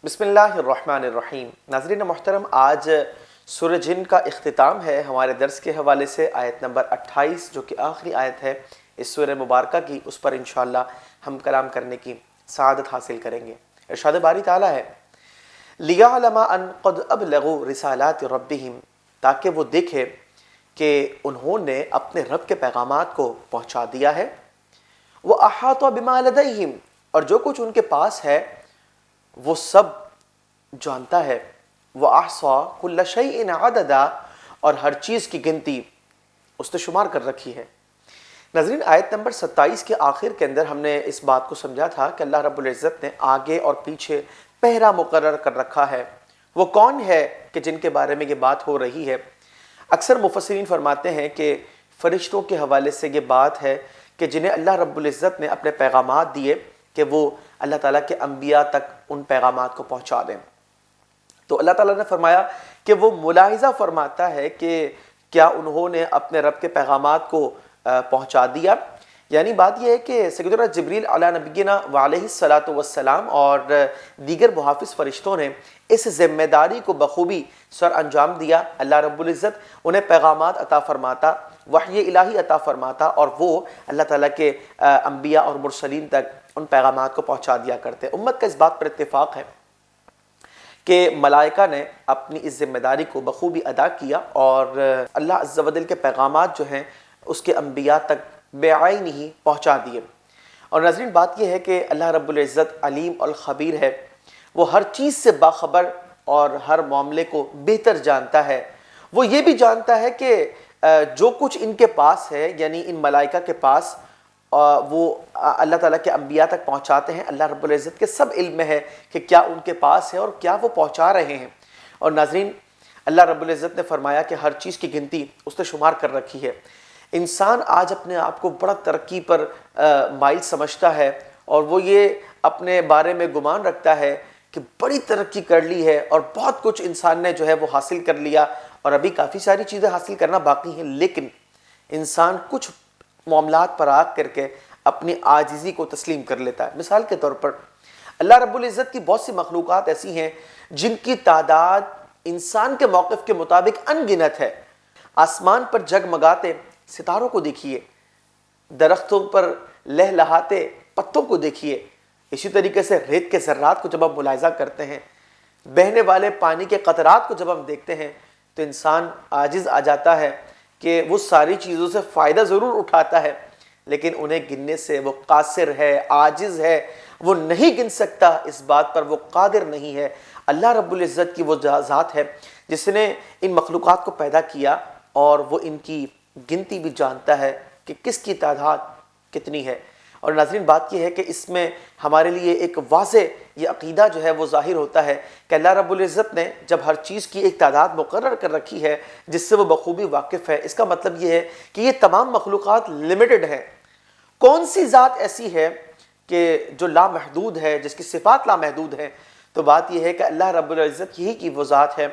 بسم اللہ الرحمن الرحیم۔ ناظرین محترم، آج سورہ جن کا اختتام ہے ہمارے درس کے حوالے سے آیت نمبر 28 جو کہ آخری آیت ہے اس سورہ مبارکہ کی، اس پر انشاءاللہ ہم کلام کرنے کی سعادت حاصل کریں گے۔ ارشاد باری تعالیٰ ہے لِيَعْلَمَ أَن قَدْ أَبْلَغُوا رِسَالَاتِ رَبِّهِمْ، تاکہ وہ دیکھے کہ انہوں نے اپنے رب کے پیغامات کو پہنچا دیا ہے، وَأَحَاطَ بِمَا لَدَيْهِمْ، اور جو کچھ ان کے پاس ہے وہ سب جانتا ہے، وَأَحْصَى كُلَّ شَيْءٍ عَدَدًا، اور ہر چیز کی گنتی اس نے شمار کر رکھی ہے۔ ناظرین، آیت نمبر 27 کے آخر کے اندر ہم نے اس بات کو سمجھا تھا کہ اللہ رب العزت نے آگے اور پیچھے پہرا مقرر کر رکھا ہے۔ وہ کون ہے کہ جن کے بارے میں یہ بات ہو رہی ہے؟ اکثر مفسرین فرماتے ہیں کہ فرشتوں کے حوالے سے یہ بات ہے کہ جنہیں اللہ رب العزت نے اپنے پیغامات دیے کہ وہ اللہ تعالیٰ کے انبیاء تک ان پیغامات کو پہنچا دیں۔ تو اللہ تعالیٰ نے فرمایا کہ وہ ملاحظہ فرماتا ہے کہ کیا انہوں نے اپنے رب کے پیغامات کو پہنچا دیا۔ یعنی بات یہ ہے کہ سیدنا جبریل علیہ نبینا وعلیہ الصلاۃ والسلام اور دیگر محافظ فرشتوں نے اس ذمہ داری کو بخوبی سر انجام دیا۔ اللہ رب العزت انہیں پیغامات عطا فرماتا، وحی الہی عطا فرماتا، اور وہ اللہ تعالیٰ کے انبیاء اور مرسلین تک ان پیغامات کو پہنچا دیا کرتے۔ امت کا اس بات پر اتفاق ہے کہ ملائکہ نے اپنی اس ذمہ داری کو بخوبی ادا کیا اور اللہ عز و جل کے پیغامات جو ہیں اس کے انبیاء تک بعین ہی پہنچا دیے۔ اور ناظرین، بات یہ ہے کہ اللہ رب العزت علیم الخبیر ہے، وہ ہر چیز سے باخبر اور ہر معاملے کو بہتر جانتا ہے۔ وہ یہ بھی جانتا ہے کہ جو کچھ ان کے پاس ہے، یعنی ان ملائکہ کے پاس، وہ اللہ تعالیٰ کے انبیاء تک پہنچاتے ہیں۔ اللہ رب العزت کے سب علم میں ہے کہ کیا ان کے پاس ہے اور کیا وہ پہنچا رہے ہیں۔ اور ناظرین، اللہ رب العزت نے فرمایا کہ ہر چیز کی گنتی اس نے شمار کر رکھی ہے۔ انسان آج اپنے آپ کو بڑا ترقی پر مائل سمجھتا ہے اور وہ یہ اپنے بارے میں گمان رکھتا ہے کہ بڑی ترقی کر لی ہے اور بہت کچھ انسان نے جو ہے وہ حاصل کر لیا، اور ابھی کافی ساری چیزیں حاصل کرنا باقی ہیں، لیکن انسان کچھ معاملات پر آگ کر کے اپنی عاجزی کو تسلیم کر لیتا ہے۔ مثال کے طور پر اللہ رب العزت کی بہت سی مخلوقات ایسی ہیں جن کی تعداد انسان کے موقف کے مطابق ان گنت ہے۔ آسمان پر جگمگاتے ستاروں کو دیکھیے، درختوں پر لہلہاتے پتوں کو دیکھیے، اسی طریقے سے ریت کے ذرات کو جب ہم ملاحظہ کرتے ہیں، بہنے والے پانی کے قطرات کو جب ہم دیکھتے ہیں، تو انسان عاجز آ جاتا ہے کہ وہ ساری چیزوں سے فائدہ ضرور اٹھاتا ہے لیکن انہیں گننے سے وہ قاصر ہے، عاجز ہے، وہ نہیں گن سکتا، اس بات پر وہ قادر نہیں ہے۔ اللہ رب العزت کی وہ ذات ہے جس نے ان مخلوقات کو پیدا کیا اور وہ ان کی گنتی بھی جانتا ہے کہ کس کی تعداد کتنی ہے۔ اور ناظرین، بات یہ ہے کہ اس میں ہمارے لیے ایک واضح یہ عقیدہ جو ہے وہ ظاہر ہوتا ہے کہ اللہ رب العزت نے جب ہر چیز کی ایک تعداد مقرر کر رکھی ہے جس سے وہ بخوبی واقف ہے، اس کا مطلب یہ ہے کہ یہ تمام مخلوقات لمیٹڈ ہیں۔ کون سی ذات ایسی ہے کہ جو لامحدود ہے، جس کی صفات لامحدود ہیں؟ تو بات یہ ہے کہ اللہ رب العزت یہی کی وہ ذات ہے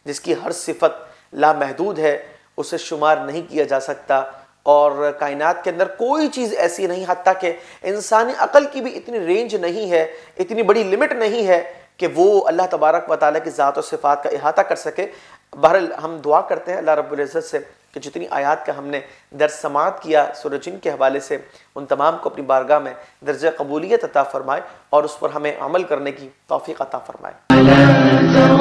جس کی ہر صفت لامحدود ہے، اسے شمار نہیں کیا جا سکتا، اور کائنات کے اندر کوئی چیز ایسی نہیں، حتیٰ کہ انسانی عقل کی بھی اتنی رینج نہیں ہے، اتنی بڑی لمٹ نہیں ہے کہ وہ اللہ تبارک و تعالیٰ کی ذات و صفات کا احاطہ کر سکے۔ بہرحال ہم دعا کرتے ہیں اللہ رب العزت سے کہ جتنی آیات کا ہم نے درس سماعت کیا سورہ جن کے حوالے سے، ان تمام کو اپنی بارگاہ میں درجہ قبولیت عطا فرمائے اور اس پر ہمیں عمل کرنے کی توفیق عطا فرمائے۔